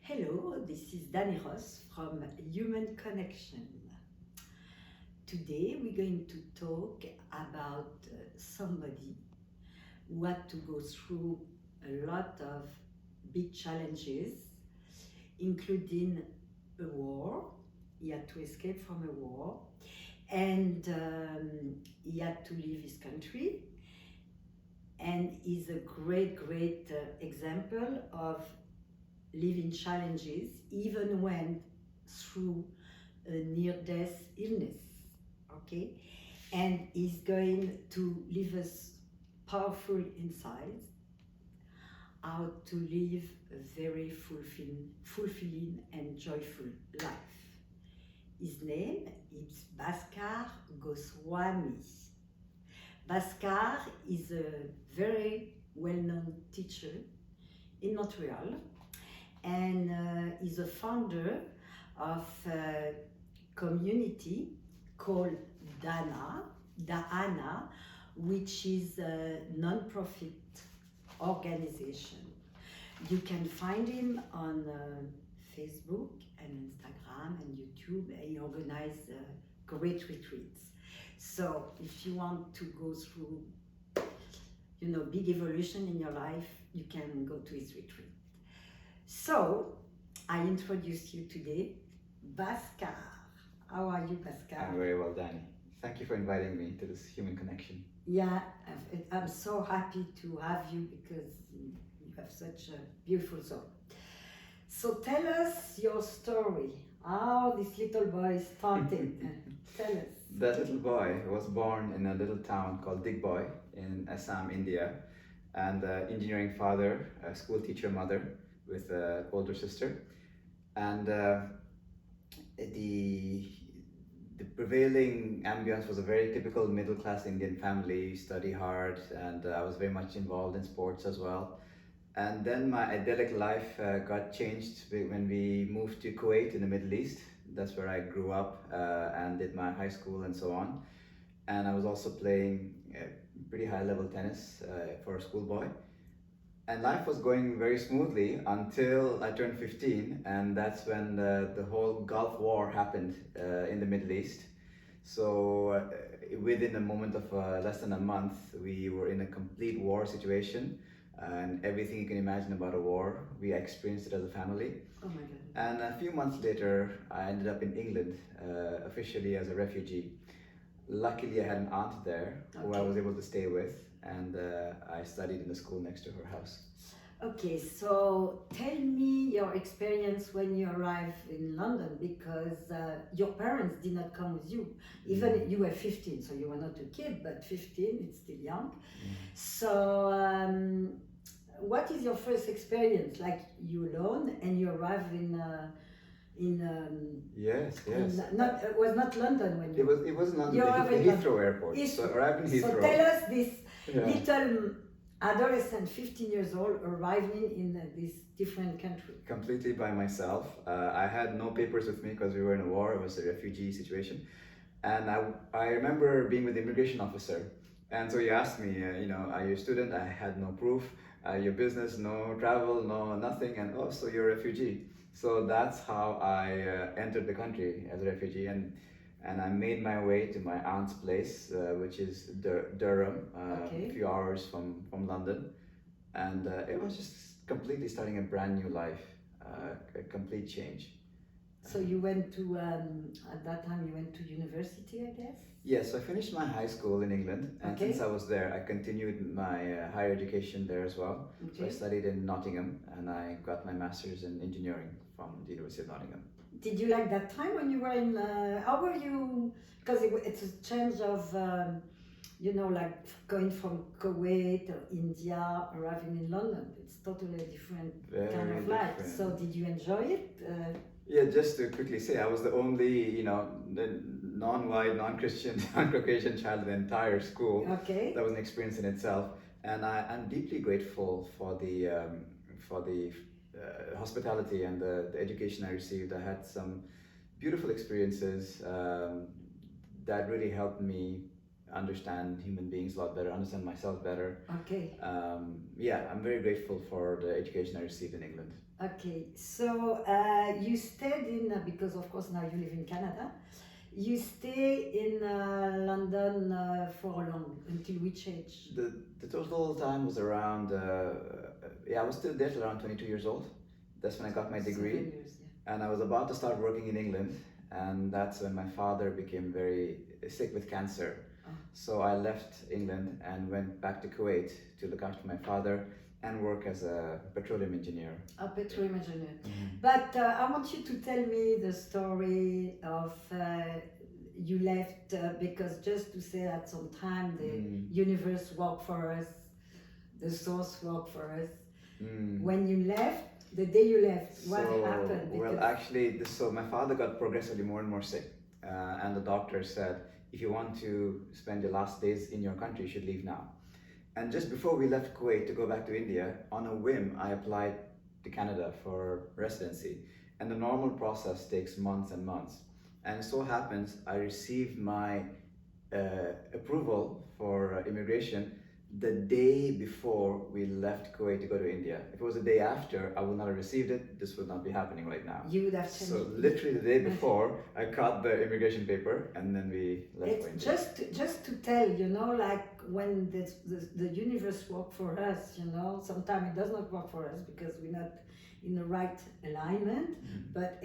Hello, this is Dani Ross from Human Connection. Today we're going to talk about somebody who had to go through a lot of big challenges, including a war. He had to escape from a war, and he had to leave his country, and is a great example of living challenges even when through a near-death illness, okay? And is going to leave us powerful insights how to live a very fulfilling and joyful life. His name is Bhaskar Goswami. Bhaskar is a very well-known teacher in Montreal, and is a founder of a community called DAANA, which is a non-profit organization. You can find him on Facebook and Instagram and YouTube. He organizes great retreats. So if you want to go through, big evolution in your life, you can go to his retreat. So, I introduce you today, Bhaskar. How are you, Bhaskar? I'm very well, Dani. Thank you for inviting me to this human connection. Yeah, I'm so happy to have you because you have such a beautiful soul. So tell us your story, how this little boy started. Tell us. That little boy was born in a little town called Digboy in Assam, India, and engineering father, a school teacher mother, with an older sister, and the prevailing ambience was a very typical middle-class Indian family. Study hard, and I was very much involved in sports as well. And then my idyllic life got changed when we moved to Kuwait in the Middle East. That's where I grew up and did my high school and so on. And I was also playing pretty high-level tennis for a schoolboy. And life was going very smoothly until I turned 15, and that's when the whole Gulf War happened in the Middle East. So within a moment of less than a month, we were in a complete war situation, and everything you can imagine about a war, we experienced it as a family. Oh my God. And a few months later, I ended up in England, officially as a refugee. Luckily, I had an aunt there who I was able to stay with, and I studied in the school next to her house. Okay, so tell me your experience when you arrived in London, because your parents did not come with you. Even you were 15, so you were not a kid, but 15, it's still young. So what is your first experience? Like you alone, and you arrive Yes. It was not London when you... It was London, the Heathrow Airport. So arrived in Heathrow. So tell us this little adolescent, 15 years old, arriving in this different country. Completely by myself. I had no papers with me because we were in a war. It was a refugee situation. And I remember being with the immigration officer. And so he asked me, are you a student? I had no proof. Your business, no travel, no nothing. And oh, so you're a refugee. So that's how I entered the country as a refugee, and I made my way to my aunt's place, which is Durham, a few hours from London, and it was just completely starting a brand new life, a complete change. So you went to, at that time you went to university, I guess? Yes, so I finished my high school in England, and since I was there, I continued my higher education there as well. So I studied in Nottingham, and I got my master's in engineering from the University of Nottingham. Did you like that time when you were in, how were you, because it's a change of, like going from Kuwait or India, arriving in London. It's totally a different kind of life. So did you enjoy it? Yeah, just to quickly say, I was the only, the non-white, non-Christian, non-Caucasian child in the entire school. Okay. That was an experience in itself, and I'm deeply grateful for the hospitality and the education I received. I had some beautiful experiences that really helped me understand human beings a lot better, understand myself better. Okay. Yeah, I'm very grateful for the education I received in England. Okay, so you stayed in, because of course now you live in Canada, you stay in London for long, until which age? The total time was around, yeah, I was still there till around 22 years old. That's when I got my degree. 7 years, yeah. And I was about to start working in England, and that's when my father became very sick with cancer. Oh. So I left England and went back to Kuwait to look after my father and work as a petroleum engineer. A petroleum engineer. Mhm. But I want you to tell me the story of you left because just to say at some time the universe worked for us, the source worked for us. When you left, the day you left, what happened? Well, actually, so my father got progressively more and more sick, and the doctor said, if you want to spend your last days in your country, you should leave now. And just before we left Kuwait to go back to India, on a whim, I applied to Canada for residency. And the normal process takes months and months. And it so happens I received my approval for immigration the day before we left Kuwait to go to India. If it was the day after, I would not have received it. This would not be happening right now. You would have changed. So literally the day before, I got the immigration paper, and then we left for India. Just to tell, you know, like when the universe works for us, you know, sometimes it does not work for us because we're not in the right alignment. But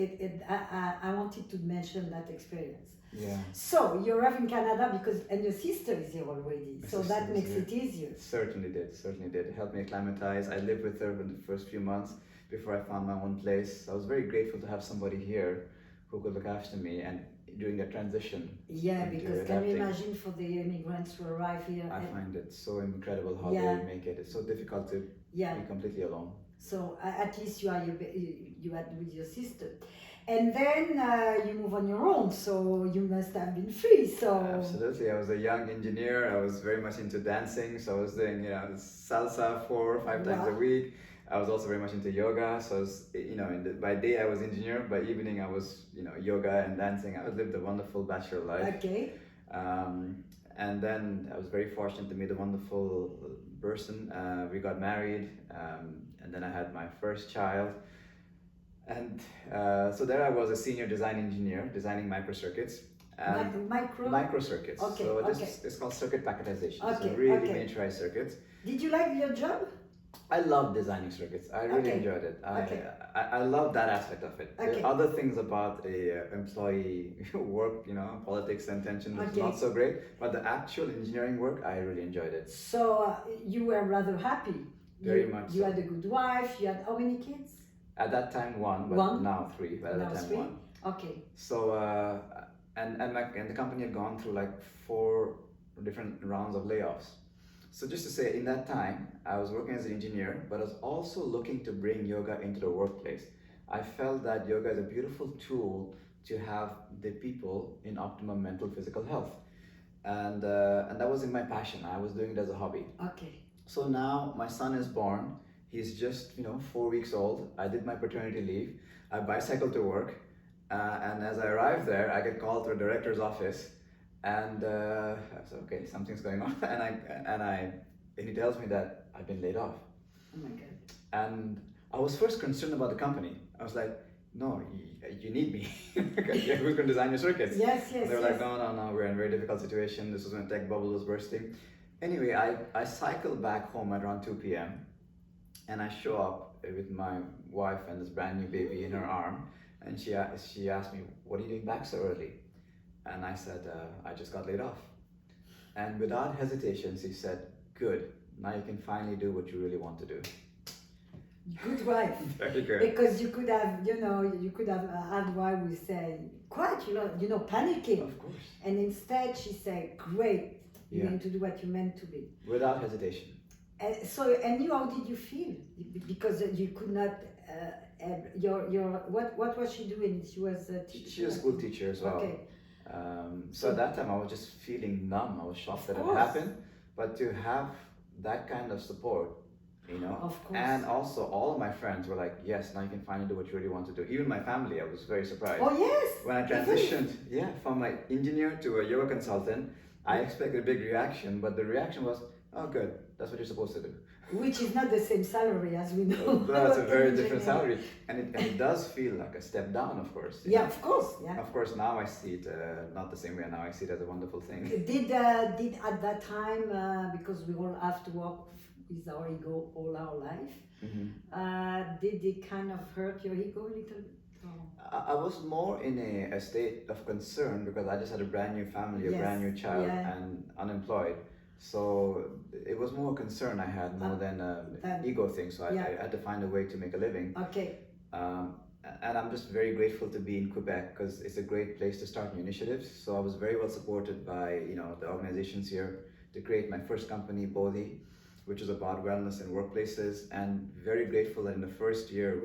I wanted to mention that experience. Yeah. So you're off in Canada because, and your sister is here already, My so sister that is makes here. it easier. Certainly did, certainly did. It helped me acclimatize. I lived with her in the first few months before I found my own place. I was very grateful to have somebody here who could look after me and during that transition. Yeah, because can you imagine for the immigrants who arrive here? I find it so incredible how Yeah. they make it. It's so difficult to be completely alone. So at least you are you had with your sister. And then you move on your own, so you must have been free. So absolutely, I was a young engineer. I was very much into dancing, so I was doing salsa 4 or 5 times a week. I was also very much into yoga. So I was, by day I was engineer, by evening I was yoga and dancing. I lived a wonderful bachelor life. Okay. And then I was very fortunate to meet a wonderful person. We got married, and then I had my first child. And so there I was a senior design engineer designing microcircuits. Microcircuits. Okay, so it's called circuit packetization. So really miniaturized circuits. Did you like your job? I love designing circuits. I really enjoyed it. I love that aspect of it. The other things about a employee work, politics and tension is not so great. But the actual engineering work, I really enjoyed it. So you were rather happy. Very much. You had a good wife. You had how many kids? At that time, one, but now 3. But at that time, 1. Okay. So and the company had gone through like 4 different rounds of layoffs. So just to say, in that time, I was working as an engineer, but I was also looking to bring yoga into the workplace. I felt that yoga is a beautiful tool to have the people in optimum mental, physical health. And that was in my passion. I was doing it as a hobby. Okay. So now my son is born. He's just 4 weeks old. I did my paternity leave. I bicycled to work. And as I arrived there, I get called to a director's office. And I said, okay, something's going on. And he tells me that I've been laid off. Oh my God. And I was first concerned about the company. I was like, no, you need me. Who's going to design your circuits? Yes. And they were like, no, we're in a very difficult situation. This was when tech bubble was bursting. Anyway, I cycled back home at around 2 p.m. and I show up with my wife and this brand new baby in her arm. And she asked me, what are you doing back so early? And I said, I just got laid off. And without hesitation, she said, good, now you can finally do what you really want to do. Good wife. Very good. Because you could have, had wife who say, quite, panicking. Of course. And instead she said, great, you're going to do what you're meant to be. Without hesitation. And you, how did you feel? Because you could not, what was she doing? She was a teacher? She was a school teacher as well. Okay. So at that time I was just feeling numb. I was shocked that it happened. But to have that kind of support, Of course. And also all of my friends were like, yes, now you can finally do what you really want to do. Even my family, I was very surprised. Oh yes! When I transitioned, from my engineer to a yoga consultant, I expected a big reaction, but the reaction was, oh good, that's what you're supposed to do. Which is not the same salary as we know. That's a very in different general. salary, and it does feel like a step down, of course. you Yeah, know. of course. Yeah. Of course, now I see it not the same way. Now I see it as a wonderful thing. Did at that time, because we all have to work with our ego all our life, did it kind of hurt your ego a little bit? I was more in a state of concern because I just had a brand new family, a Yes, brand new child, yeah. and unemployed. So it was more concern I had more than an ego thing. So yeah. I had to find a way to make a living. Okay. And I'm just very grateful to be in Quebec because it's a great place to start new initiatives. So I was very well supported by the organizations here to create my first company, BODHI, which is about wellness in workplaces. And very grateful that in the first year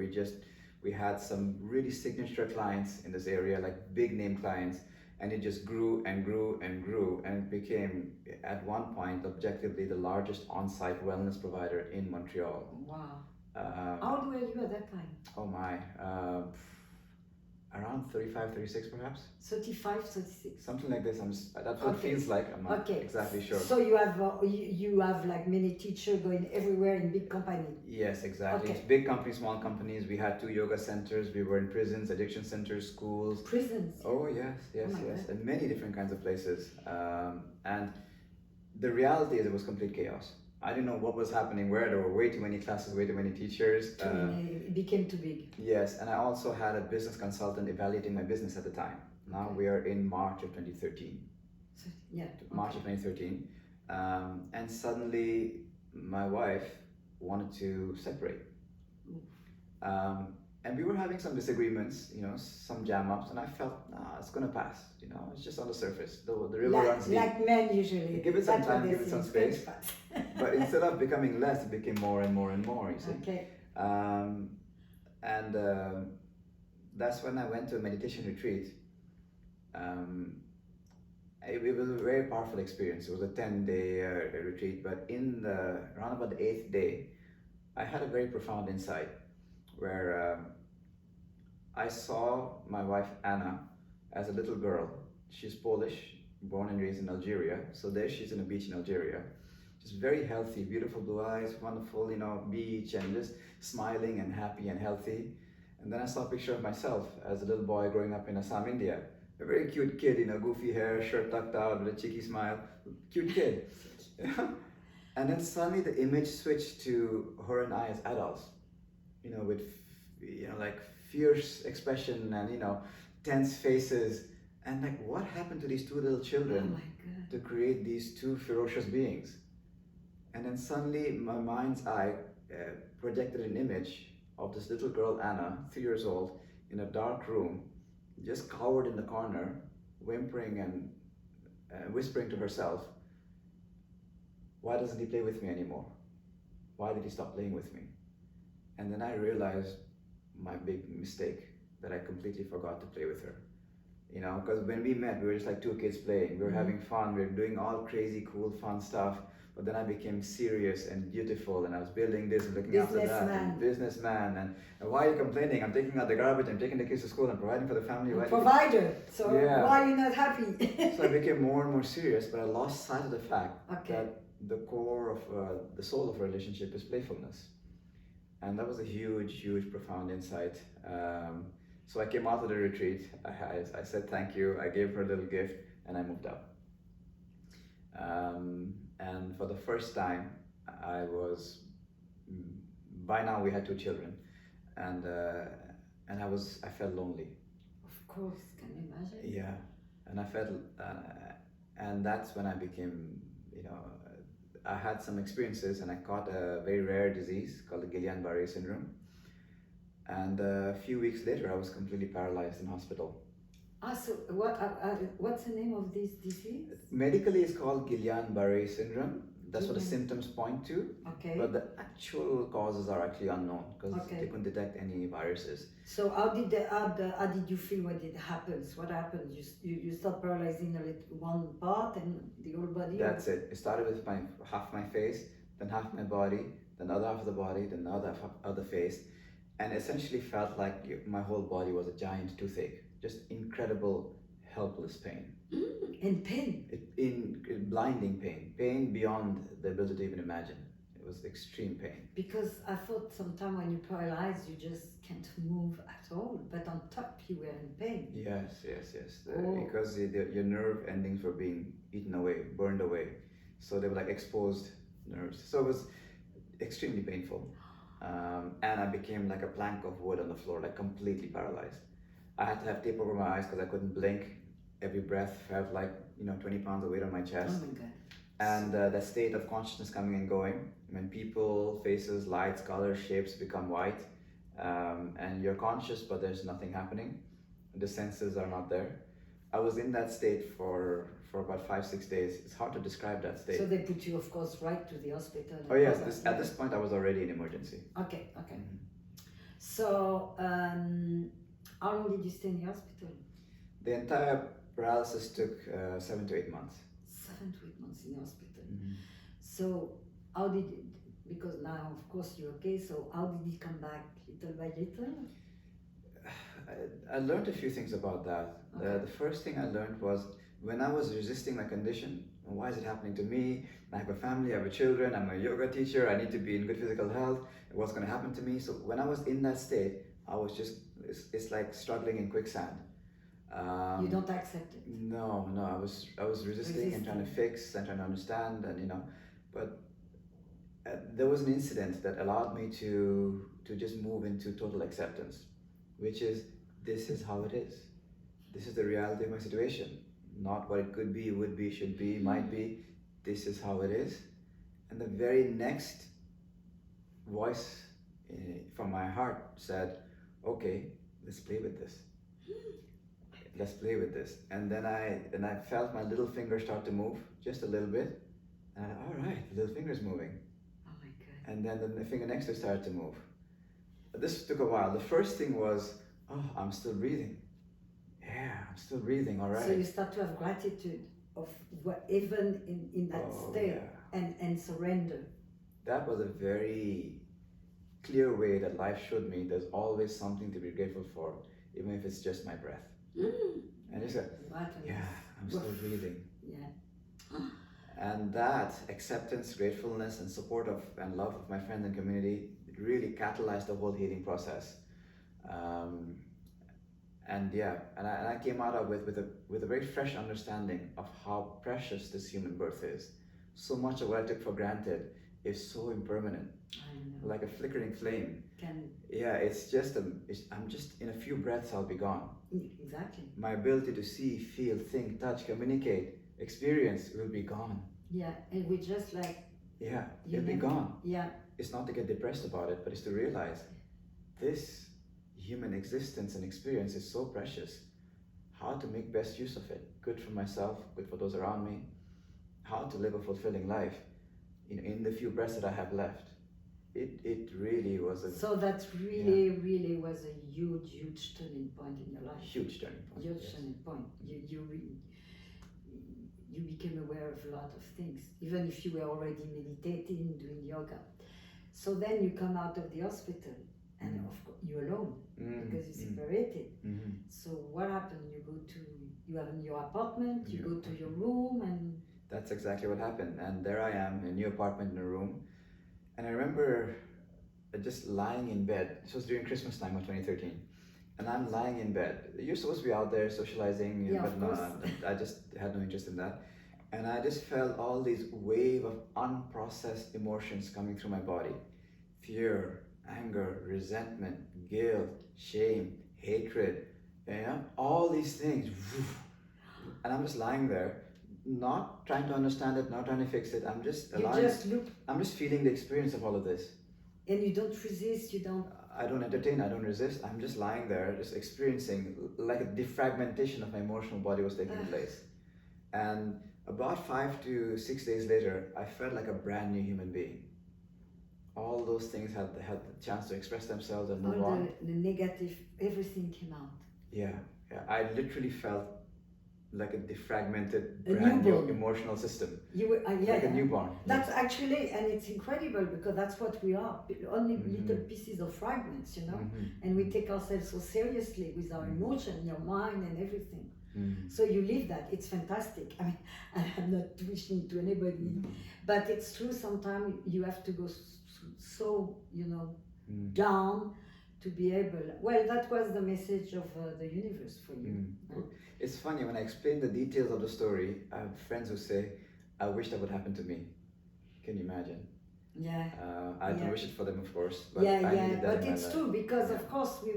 we had some really signature clients in this area, like big name clients, and it just grew and grew and grew, and it became at one point objectively the largest on-site wellness provider in Montreal. Wow. How old were you at that time? Oh my, around 35, 36 perhaps? 35, 36. Something like this. That's what it feels like. I'm not exactly sure. So you have like many teachers going everywhere in big company. Yes, exactly. It's big companies, small companies. We had 2 yoga centers. We were in prisons, addiction centers, schools. Prisons? Oh yes, yes, yes. And many different kinds of places. And the reality is it was complete chaos. I didn't know what was happening where. There were way too many classes, way too many teachers. It became too big. Yes, and I also had a business consultant evaluating my business at the time. Now we are in March of 2013. So, yeah. March of 2013. And suddenly my wife wanted to separate. And we were having some disagreements, some jam-ups, and I felt, it's gonna pass, it's just on the surface. The river runs deep. Like men usually. Give it some time, give it some space. But instead of becoming less, it became more and more and more, you see. Okay. And that's when I went to a meditation retreat. It was a very powerful experience. It was a 10-day retreat, but around about the 8th day, I had a very profound insight where I saw my wife Anna as a little girl. She's Polish, born and raised in Algeria. So there she's on a beach in Algeria. Just very healthy, beautiful blue eyes, wonderful, beach, and just smiling and happy and healthy. And then I saw a picture of myself as a little boy growing up in Assam, India. A very cute kid, goofy hair, shirt tucked out with a cheeky smile. Cute kid. And then suddenly the image switched to her and I as adults. With like fierce expression and tense faces, and like what happened to these 2 little children to create these 2 ferocious beings? And then suddenly my mind's eye projected an image of this little girl Anna, 3 years old, in a dark room, just cowered in the corner, whimpering and whispering to herself, why doesn't he play with me anymore? Why did he stop playing with me? And then I realized my big mistake, that I completely forgot to play with her. Because when we met, we were just like 2 kids playing. We were having fun, we were doing all crazy, cool, fun stuff. But then I became serious and beautiful, and I was building this and looking after that, and businessman. And why are you complaining? I'm taking out the garbage, I'm taking the kids to school, I'm providing for the family. Provider. So why are you not happy? So I became more and more serious, but I lost sight of the fact that the core of the soul of a relationship is playfulness. And that was a huge, huge, profound insight. So I came out of the retreat, I said thank you, I gave her a little gift, and I moved out. And for the first time, by now we had 2 children, and I felt lonely. Of course, can you imagine? Yeah, and I felt, and that's when I became, I had some experiences, and I caught a very rare disease called the Guillain-Barré syndrome. And a few weeks later, I was completely paralyzed in hospital. So what's the name of this disease? Medically, it's called Guillain-Barré syndrome. That's what the symptoms point to. Okay. But the actual causes are actually unknown because they couldn't detect any viruses. So how did you feel when it happens? What happened? You start paralyzing one part and the whole body? That's it. It started with half my face, then half my body, then the other half of the body, then the other half of the face. And essentially felt like my whole body was a giant toothache. Just incredible, helpless pain. And pain? In blinding pain. Pain beyond the ability to even imagine. It was extreme pain. Because I thought sometime when you're paralyzed, you just can't move at all. But on top, you were in pain. Yes. Oh. Because your nerve endings were being eaten away, burned away. So they were like exposed nerves. So it was extremely painful. And I became like a plank of wood on the floor, like completely paralyzed. I had to have tape over my eyes because I couldn't blink. Every breath felt like 20 pounds of weight on my chest. Oh my God. And that state of consciousness coming and going, when people, faces, lights, colors, shapes become white, and you're conscious but there's nothing happening, the senses are not there. I was in that state for about 5-6 days. It's hard to describe that state. So they put you, of course, right to the hospital. Oh yes, at this point I was already in emergency. Okay. So how long did you stay in the hospital? The entire paralysis took 7 to 8 months. 7 to 8 months in the hospital. Mm-hmm. So how did it, because now of course you're okay, so how did it come back little by little? I learned a few things about that. Okay. The first thing I learned was when I was resisting my condition, why is it happening to me? I have a family, I have children, I'm a yoga teacher, I need to be in good physical health, what's going to happen to me? So when I was in that state, I was just, it's like struggling in quicksand. You don't accept it? No, I was resisting and trying to fix and trying to understand, and but there was an incident that allowed me to just move into total acceptance, which is, this is how it is. This is the reality of my situation. Not what it could be, would be, should be, might be. This is how it is. And the very next voice from my heart said, okay, let's play with this. Let's play with this. And then I felt my little finger start to move just a little bit. And all right, the little finger's moving. Oh my God. And then the finger next to it started to move. This took a while. The first thing was, oh, I'm still breathing. Yeah, I'm still breathing, all right. So you start to have gratitude of what, even in that state, yeah. and surrender. That was a very clear way that life showed me there's always something to be grateful for, even if it's just my breath. And I said, yeah, I'm still breathing. Yeah. And that acceptance, gratefulness, and support of and love of my friends and community really catalyzed the whole healing process. And I came out of it with a very fresh understanding of how precious this human birth is. So much of what I took for granted is so impermanent, like a flickering flame. It's just I'm just in a few breaths I'll be gone. Exactly. My ability to see, feel, think, touch, communicate, experience will be gone. Yeah, and we just like. Yeah, it'll be gone. Yeah. It's not to get depressed about it, but it's to realize this human existence and experience is so precious. How to make best use of it, good for myself, good for those around me. How to live a fulfilling life in the few breaths that I have left. It really was a... So that really was a huge turning point in your life. Huge turning point. Huge turning point. You became aware of a lot of things, even if you were already meditating, doing yoga. So then you come out of the hospital, and of course you're alone because you're separated. So what happened? You are in your apartment, you go to your room, and... That's exactly what happened. And there I am, in a new apartment, in a room. And I remember just lying in bed. This was during Christmas time of 2013. And I'm lying in bed. You're supposed to be out there socializing, but no, I just had no interest in that. And I just felt all these wave of unprocessed emotions coming through my body. Fear, anger, resentment, guilt, shame, hatred, all these things. And I'm just lying there, not trying to understand it, not trying to fix it. I'm just allowing, I'm just feeling the experience of all of this. And you don't resist, you don't... I don't entertain, I don't resist. I'm just lying there, just experiencing, like a defragmentation of my emotional body was taking place. And about 5 to 6 days later, I felt like a brand new human being. All those things had the chance to express themselves and move on. The negative, everything came out. Yeah. I literally felt like a defragmented, brand new emotional system. You were, like a newborn. That's actually, and it's incredible because that's what we are. Only little pieces of fragments, And we take ourselves so seriously with our emotion, your mind, and everything. So you live that. It's fantastic. I mean, I'm not wishing to anybody, but it's true. Sometimes you have to go so, you know, down to be able. Well, that was the message of the universe for you. It's funny when I explain the details of the story. I have friends who say, "I wish that would happen to me." Can you imagine? Yeah. I don't wish it for them, of course. But yeah, I yeah. needed that But in my it's life. true because of course we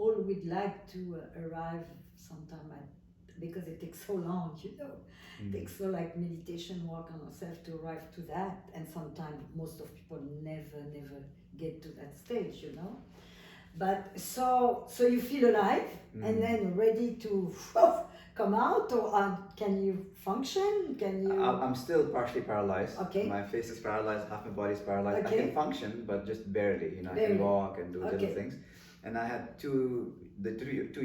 all would like to arrive sometime at, because it takes so long, you know. It takes so like meditation work on ourselves to arrive to that, and sometimes most of people never get to that stage, you know. But so you feel alive and then ready to come out, or can you function? Can you? I'm still partially paralyzed. Okay. My face is paralyzed, half my body is paralyzed. Okay. I can function, but just barely. You know, I Barely. can walk and do little things. And I had two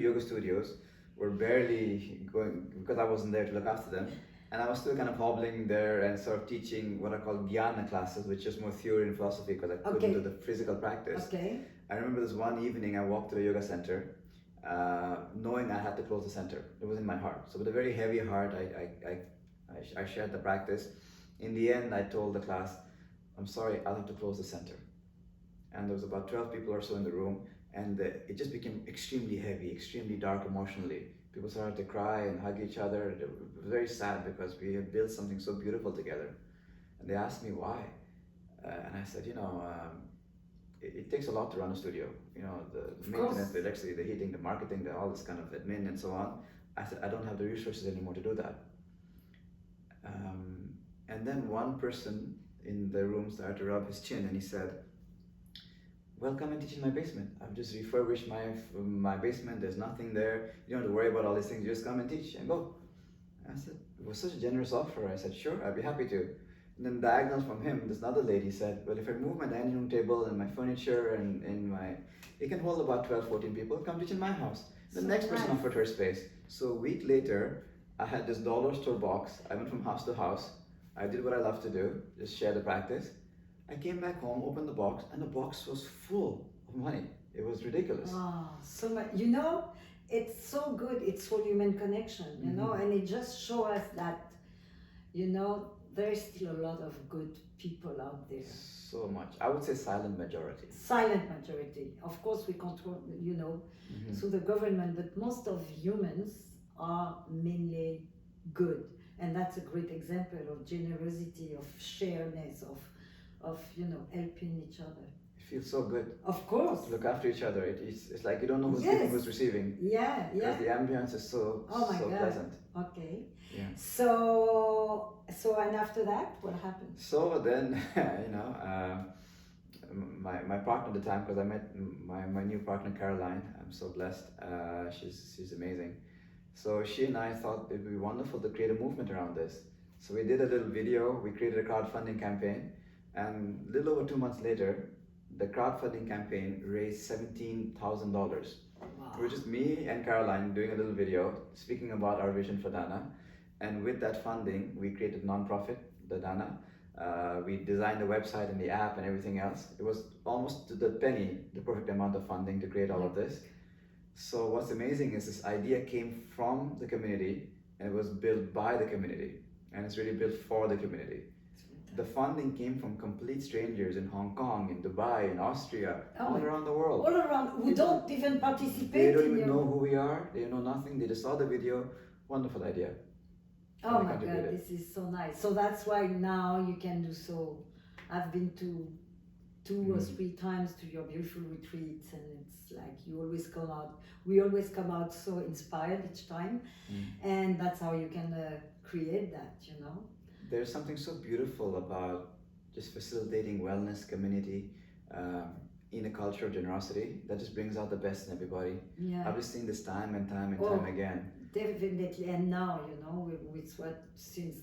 yoga studios were barely going because I wasn't there to look after them. And I was still kind of hobbling there and sort of teaching what I call DAANA classes, which is more theory and philosophy because I couldn't do the physical practice. Okay. I remember this one evening I walked to the yoga center, knowing I had to close the center. It was in my heart. So with a very heavy heart, I shared the practice. In the end, I told the class, "I'm sorry, I'll have to close the center." And there was about 12 people or so in the room, and it just became extremely heavy, extremely dark emotionally. People started to cry and hug each other. It was very sad because we had built something so beautiful together. And they asked me why. And I said, it takes a lot to run a studio. You know, the maintenance, the electricity, the heating, the marketing, all this kind of admin and so on. I said, I don't have the resources anymore to do that. And then one person in the room started to rub his chin and he said, "Well, come and teach in my basement. I've just refurbished my basement. There's nothing there. You don't have to worry about all these things. You just come and teach and go." I said, it was such a generous offer. I said, "Sure, I'd be happy to." And then diagonal from him, this other lady said, "Well, if I move my dining room table and my furniture and it can hold about 12, 14 people, come teach in my house." The next person offered her space. So a week later, I had this dollar store box. I went from house to house. I did what I love to do, just share the practice. I came back home, opened the box, and the box was full of money. It was ridiculous. Oh, so much. You know, it's so good. It's for human connection, you know, and it just shows us that, you know, there is still a lot of good people out there. So much. I would say silent majority. Silent majority. Of course, we control, you know, through the government, but most of humans are mainly good. And that's a great example of generosity, of shareness, of you know, helping each other. It feels so good. Of course. To look after each other. It's like you don't know who's giving, who's receiving. Yeah, because the ambience is so pleasant. Okay. Yeah. So and after that, what happened? So then, my partner at the time, because I met my new partner Caroline. I'm so blessed. She's amazing. So she and I thought it'd be wonderful to create a movement around this. So we did a little video. We created a crowdfunding campaign, and a little over 2 months later, the crowdfunding campaign raised $17,000. Wow. It was just me and Caroline doing a little video speaking about our vision for DAANA. And with that funding, we created a non-profit, the DAANA. We designed the website and the app and everything else. It was almost to the penny, the perfect amount of funding to create all of this. So what's amazing is this idea came from the community and it was built by the community. And it's really built for the community. The funding came from complete strangers in Hong Kong, in Dubai, in Austria, all around the world. All around, who don't even participate. They don't even know who we are. They know nothing. They just saw the video. Wonderful idea. Oh my God, this is so nice. So that's why now you can do so. I've been to two or three times to your beautiful retreats, and it's like you always come out. We always come out so inspired each time, and that's how you can create that, you know. There's something so beautiful about just facilitating wellness community in a culture of generosity that just brings out the best in everybody. Yeah. I've just seen this time and time again. Definitely, and now, you know, with what since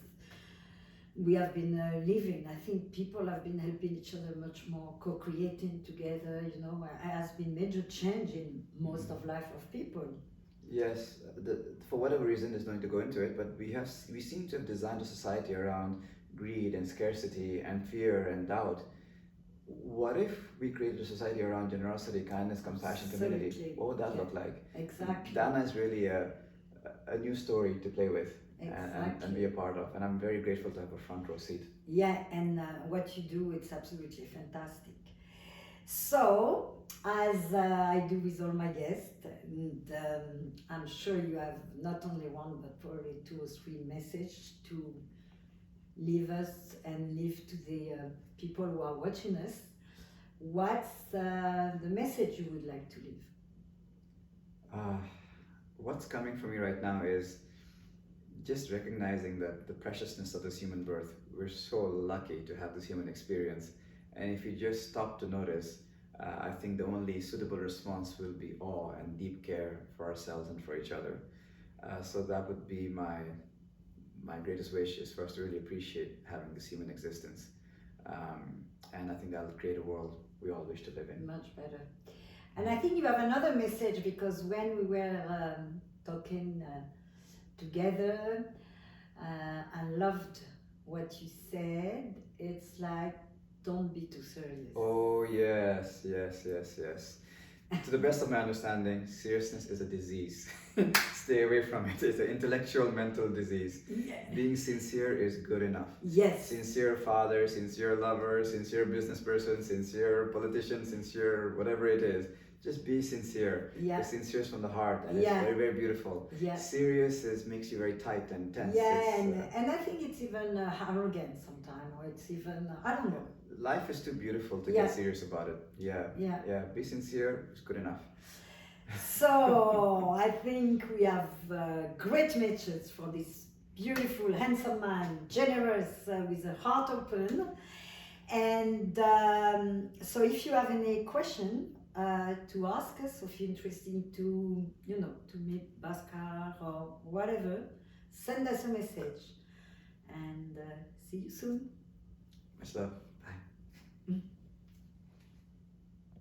we have been living, I think people have been helping each other much more, co-creating together, you know, has been major change in most of life of people. Yes, for whatever reason, there's no need to go into it, but we seem to have designed a society around greed and scarcity and fear and doubt. What if we created a society around generosity, kindness, compassion, community? What would that look like? Exactly. DAANA is really a new story to play with and be a Exactly. part of. And I'm very grateful to have a front row seat. Yeah, and what you do, it's absolutely fantastic. So, as I do with all my guests, and I'm sure you have not only one but probably 2 or 3 messages to leave us and leave to the people who are watching us. What's the message you would like to leave? What's coming for me right now is just recognizing that the preciousness of this human birth. We're so lucky to have this human experience, and if you just stop to notice, I think the only suitable response will be awe and deep care for ourselves and for each other. So that would be my greatest wish, is for us to really appreciate having this human existence, and I think that'll create a world we all wish to live in. Much better. And I think you have another message, because when we were talking together, I loved what you said. It's like, don't be too serious. Oh, yes, yes, yes, yes. To the best of my understanding, seriousness is a disease. Stay away from it. It's an intellectual, mental disease. Yeah. Being sincere is good enough. Yes. Sincere father, sincere lover, sincere business person, sincere politician, sincere whatever it is. Just be sincere. Yeah. The sincere is from the heart, and Yeah. it's very, very beautiful. Yeah. Serious makes you very tight and tense. Yeah, and I think it's even arrogant sometimes, or it's even, I don't know. Life is too beautiful to Yeah. get serious about it. Yeah. Yeah. Yeah. Be sincere. It's good enough. So I think we have great matches for this beautiful, handsome man, generous, with a heart open. And so if you have any question to ask us, or if you're interested to, to meet Bhaskar or whatever, send us a message. And see you soon. Much love. Bye.